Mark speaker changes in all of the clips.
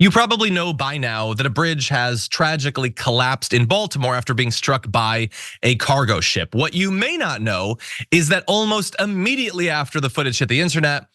Speaker 1: You probably know by now that a bridge has tragically collapsed in Baltimore after being struck by a cargo ship. What you may not know is that almost immediately after the footage hit the internet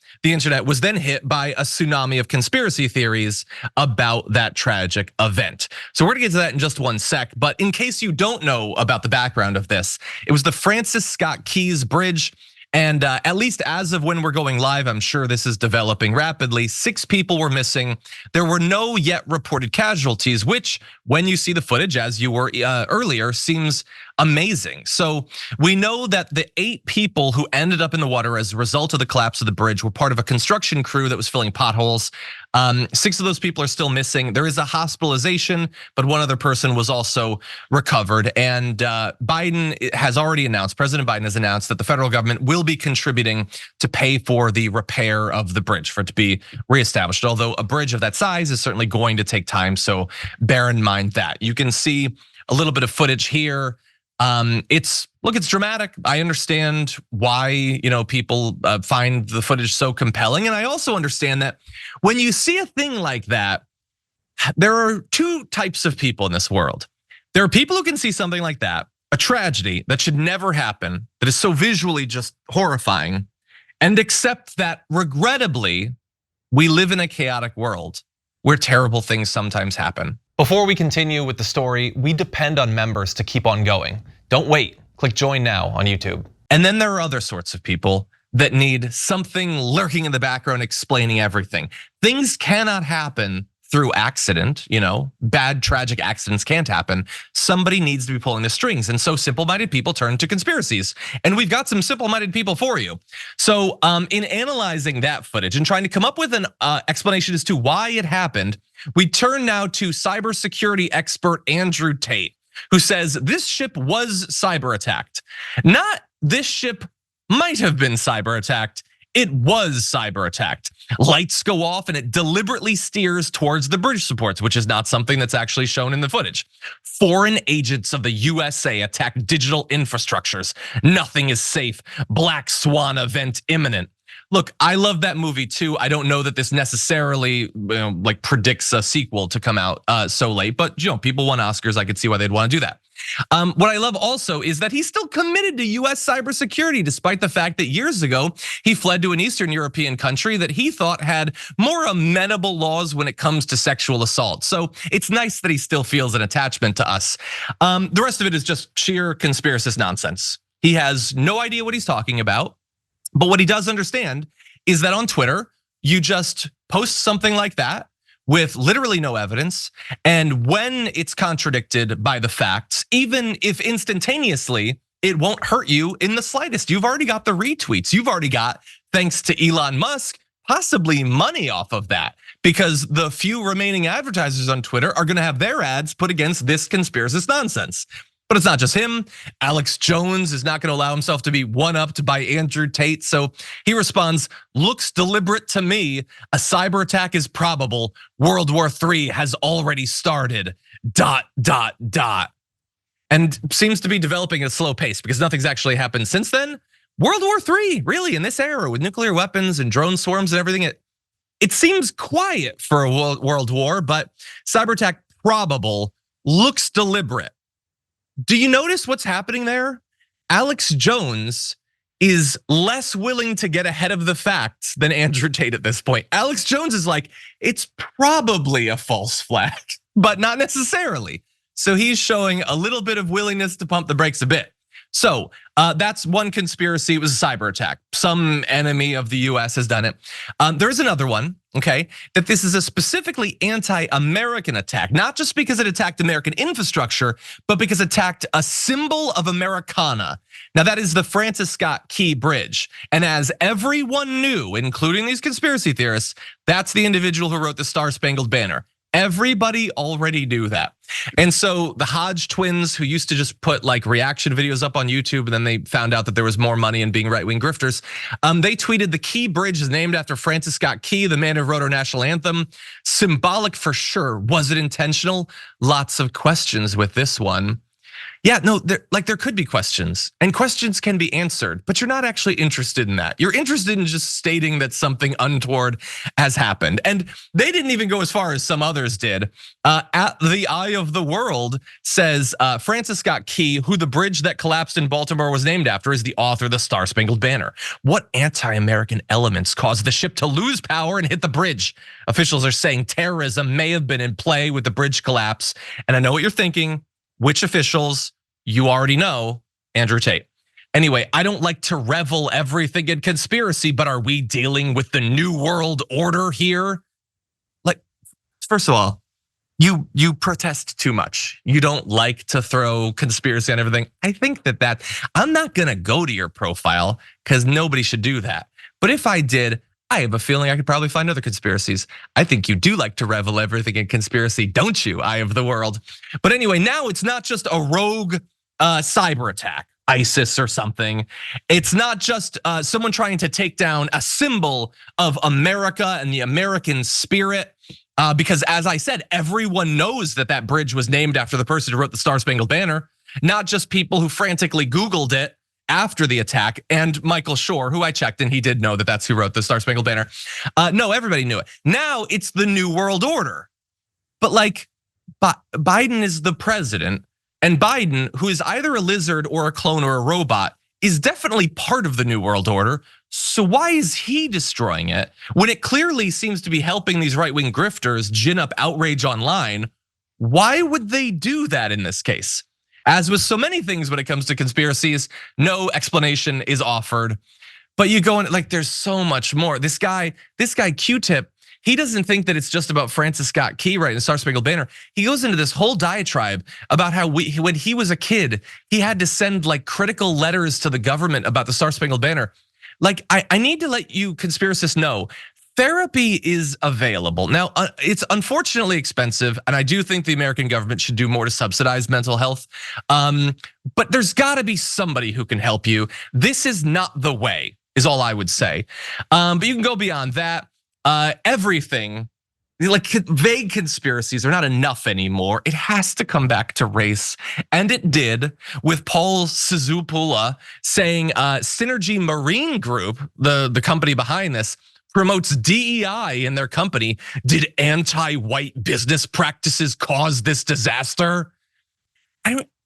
Speaker 1: was then hit by a tsunami of conspiracy theories about that tragic event. So we're gonna get to that in just one sec, but in case you don't know about the background of this, it was the Francis Scott Key's Bridge. And at least as of when we're going live, I'm sure this is developing rapidly. 6 people were missing. There were no yet reported casualties, which when you see the footage, as you were earlier, seems amazing. So we know that the 8 people who ended up in the water as a result of the collapse of the bridge were part of a construction crew that was filling potholes. 6 of those people are still missing. There is a hospitalization, but one other person was also recovered. And Biden has already announced, President Biden has announced that the federal government will be contributing to pay for the repair of the bridge for it to be reestablished. Although a bridge of that size is certainly going to take time, so bear in mind that. You can see a little bit of footage here. It's dramatic. I understand why people find the footage so compelling, and I also understand that when you see a thing like that, there are 2 types of people in this world. There are people who can see something like that, a tragedy that should never happen, that is so visually just horrifying, and accept that regrettably, we live in a chaotic world where terrible things sometimes happen. Before we continue with the story, we depend on members to keep on going. Don't wait, click join now on YouTube. And then there are other sorts of people that need something lurking in the background explaining everything. Things cannot happen through accident, bad tragic accidents can't happen. Somebody needs to be pulling the strings, and so simple-minded people turn to conspiracies. And we've got some simple-minded people for you. So in analyzing that footage and trying to come up with an explanation as to why it happened, we turn now to cybersecurity expert Andrew Tate, who says this ship was cyber attacked. Not this ship might have been cyber attacked. It was cyber attacked. Lights go off and it deliberately steers towards the bridge supports, which is not something that's actually shown in the footage. Foreign agents of the USA attack digital infrastructures. Nothing is safe. Black Swan event imminent. Look, I love that movie too. I don't know that this necessarily predicts a sequel to come out so late, but people won Oscars. I could see why they'd want to do that. What I love also is that he's still committed to US cybersecurity, despite the fact that years ago, he fled to an Eastern European country that he thought had more amenable laws when it comes to sexual assault. So it's nice that he still feels an attachment to us. The rest of it is just sheer conspiracist nonsense. He has no idea what he's talking about. But what he does understand is that on Twitter, you just post something like that with literally no evidence. And when it's contradicted by the facts, even if instantaneously, it won't hurt you in the slightest. You've already got the retweets. You've already got, thanks to Elon Musk, possibly money off of that, because the few remaining advertisers on Twitter are gonna have their ads put against this conspiracist nonsense. But it's not just him. Alex Jones is not gonna allow himself to be one-upped by Andrew Tate. So he responds, looks deliberate to me. A cyber attack is probable. World War III has already started, ... And seems to be developing at a slow pace because nothing's actually happened since then. World War III, really, in this era with nuclear weapons and drone swarms and everything, it seems quiet for a world war, but cyber attack probable, looks deliberate. Do you notice what's happening there? Alex Jones is less willing to get ahead of the facts than Andrew Tate at this point. Alex Jones is like, it's probably a false flag, but not necessarily. So he's showing a little bit of willingness to pump the brakes a bit. So that's one conspiracy. It was a cyber attack. Some enemy of the US has done it. There's another one, okay, that this is a specifically anti-American attack, not just because it attacked American infrastructure, but because it attacked a symbol of Americana. Now that is the Francis Scott Key Bridge. And as everyone knew, including these conspiracy theorists, that's the individual who wrote the Star-Spangled Banner. Everybody already knew that. And so the Hodge twins, who used to just put like reaction videos up on YouTube, and then they found out that there was more money in being right-wing grifters. They tweeted the Key Bridge is named after Francis Scott Key, the man who wrote our national anthem. Symbolic for sure. Was it intentional? Lots of questions with this one. Yeah, no, there could be questions, and questions can be answered, but you're not actually interested in that. You're interested in just stating that something untoward has happened. And they didn't even go as far as some others did. At the Eye of the World says Francis Scott Key, who the bridge that collapsed in Baltimore was named after, is the author of the Star Spangled Banner. What anti-American elements caused the ship to lose power and hit the bridge? Officials are saying terrorism may have been in play with the bridge collapse. And I know what you're thinking. Which officials? You already know, Andrew Tate. Anyway, I don't like to revel everything in conspiracy, but are we dealing with the New World Order here? Like, first of all, you protest too much. You don't like to throw conspiracy on everything. I think that I'm not gonna go to your profile because nobody should do that. But if I did, I have a feeling I could probably find other conspiracies. I think you do like to revel everything in conspiracy, don't you, Eye of the World? But anyway, now it's not just a rogue cyber attack, ISIS or something. It's not just someone trying to take down a symbol of America and the American spirit. Because as I said, everyone knows that bridge was named after the person who wrote the Star Spangled Banner, not just people who frantically Googled it after the attack, and Michael Shore, who I checked, and he did know that that's who wrote the Star Spangled Banner. No, everybody knew it. Now it's the New World Order. But like, Biden is the president, and Biden, who is either a lizard or a clone or a robot, is definitely part of the New World Order. So why is he destroying it when it clearly seems to be helping these right-wing grifters gin up outrage online? Why would they do that in this case? As with so many things when it comes to conspiracies, no explanation is offered. But you go in, like, there's so much more. This guy Q-Tip, he doesn't think that it's just about Francis Scott Key writing the Star Spangled Banner. He goes into this whole diatribe about how when he was a kid, he had to send like critical letters to the government about the Star Spangled Banner. Like, I need to let you conspiracists know, therapy is available. Now, it's unfortunately expensive, and I do think the American government should do more to subsidize mental health. But there's gotta be somebody who can help you. This is not the way, is all I would say. But you can go beyond that. Everything, like vague conspiracies are not enough anymore. It has to come back to race. And it did with Paul Sizupula saying Synergy Marine Group, the company behind this, promotes DEI in their company. Did anti-white business practices cause this disaster?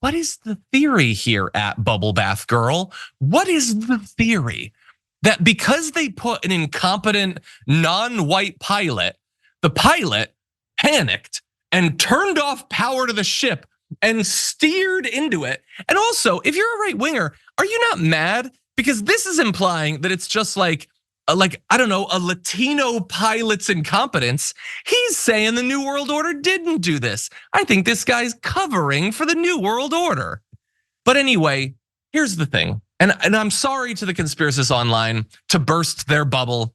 Speaker 1: What is the theory here at Bubble Bath Girl? What is the theory? That because they put an incompetent non-white pilot, the pilot panicked and turned off power to the ship and steered into it. And also, if you're a right winger, are you not mad? Because this is implying that it's just like, I don't know, a Latino pilot's incompetence. He's saying the New World Order didn't do this. I think this guy's covering for the New World Order. But anyway, here's the thing. And I'm sorry to the conspiracists online to burst their bubble.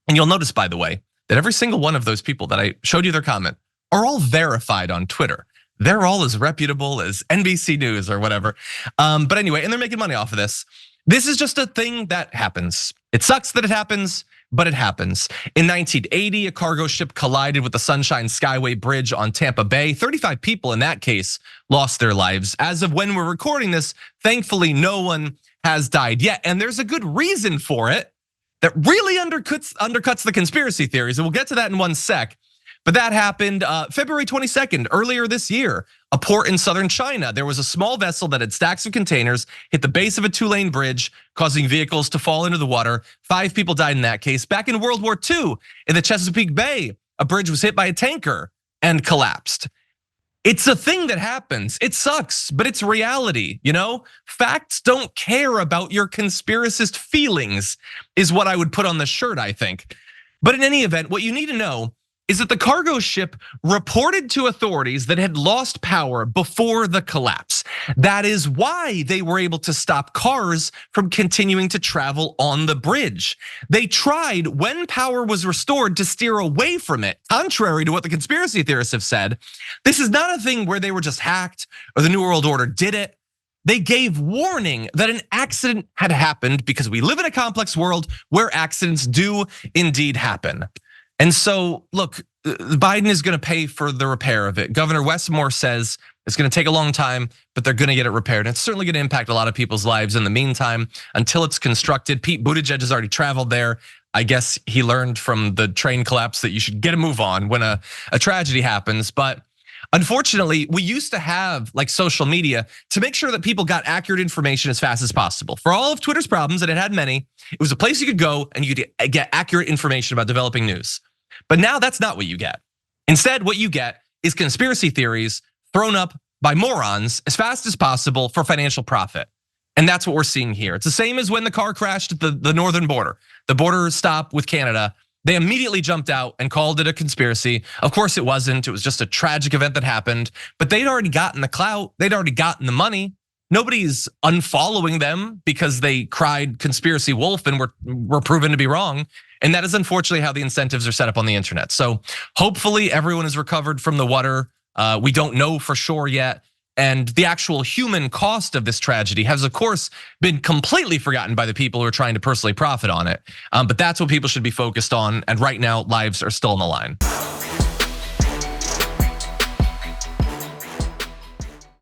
Speaker 1: And you'll notice, by the way, that every single one of those people that I showed you their comment are all verified on Twitter. They're all as reputable as NBC News or whatever. But anyway, and they're making money off of this. This is just a thing that happens. It sucks that it happens, but it happens. In 1980, a cargo ship collided with the Sunshine Skyway Bridge on Tampa Bay. 35 people in that case lost their lives. As of when we're recording this, thankfully no one has died yet. And there's a good reason for it that really undercuts the conspiracy theories. And we'll get to that in one sec. But that happened February 22nd, earlier this year. A port in southern China. There was a small vessel that had stacks of containers, hit the base of a 2-lane bridge, causing vehicles to fall into the water. 5 people died in that case. Back in World War II, in the Chesapeake Bay, a bridge was hit by a tanker and collapsed. It's a thing that happens. It sucks, but it's reality, you know? Facts don't care about your conspiracist feelings, is what I would put on the shirt, I think. But in any event, what you need to know is that the cargo ship reported to authorities that had lost power before the collapse. That is why they were able to stop cars from continuing to travel on the bridge. They tried, when power was restored, to steer away from it, contrary to what the conspiracy theorists have said. This is not a thing where they were just hacked or the New World Order did it. They gave warning that an accident had happened because we live in a complex world where accidents do indeed happen. And so, look, Biden is going to pay for the repair of it. Governor Westmore says It's gonna take a long time, but they're gonna get it repaired. And it's certainly gonna impact a lot of people's lives in the meantime until it's constructed. Pete Buttigieg has already traveled there. I guess he learned from the train collapse that you should get a move on when a tragedy happens. But unfortunately, we used to have like social media to make sure that people got accurate information as fast as possible. For all of Twitter's problems, and it had many, it was a place you could go and you could get accurate information about developing news. But now that's not what you get. Instead, what you get is conspiracy theories thrown up by morons as fast as possible for financial profit. And that's what we're seeing here. It's the same as when the car crashed at the northern border, the border stop with Canada. They immediately jumped out and called it a conspiracy. Of course it wasn't, it was just a tragic event that happened, but they'd already gotten the clout, they'd already gotten the money. Nobody's unfollowing them because they cried conspiracy wolf and were proven to be wrong. And that is unfortunately how the incentives are set up on the internet. So hopefully everyone is recovered from the water. We don't know for sure yet. And the actual human cost of this tragedy has, of course, been completely forgotten by the people who are trying to personally profit on it. But that's what people should be focused on. And right now, lives are still on the line.